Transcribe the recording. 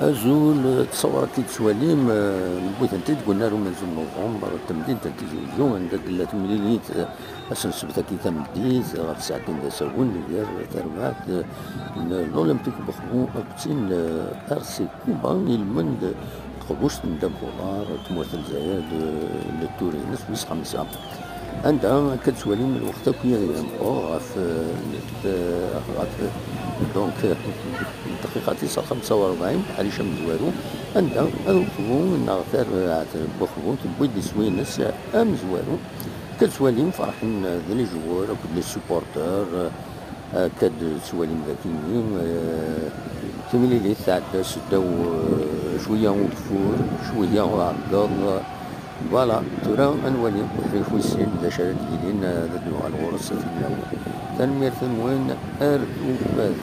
أزول تصور كي تسواليم بغيت انت قلنا لهم منزل نوفمبر تمديد تنتيجيو عندك لا تمليليت اصلا سبتا كي تمديت غير ساعتين دا ساون ديال تربعت الاولمبيك بخبو اكتين ارسي كوبا يلمن قبوش ندم دولار تموت الجزائر للتورينس بس خمسة عندها كتسوالي من الوقت كي غاف غاف دونك الدقيقة 45 بحال هشام مزوارو عندها أوتو نغتر بوخبو تبوي دي سوينس مزوارو كتسواليم فرحين ذا لي جوار كود لي سوبورتور كاد سواليم ذاكيين كملي لي تعدى سداو شوية وكفور شوية وعقاض فوالا تورا انوالي وحريف ويسين ذا شارد جديدين ذا دوغ الغرس في النوم تنمير ثموين اردو باث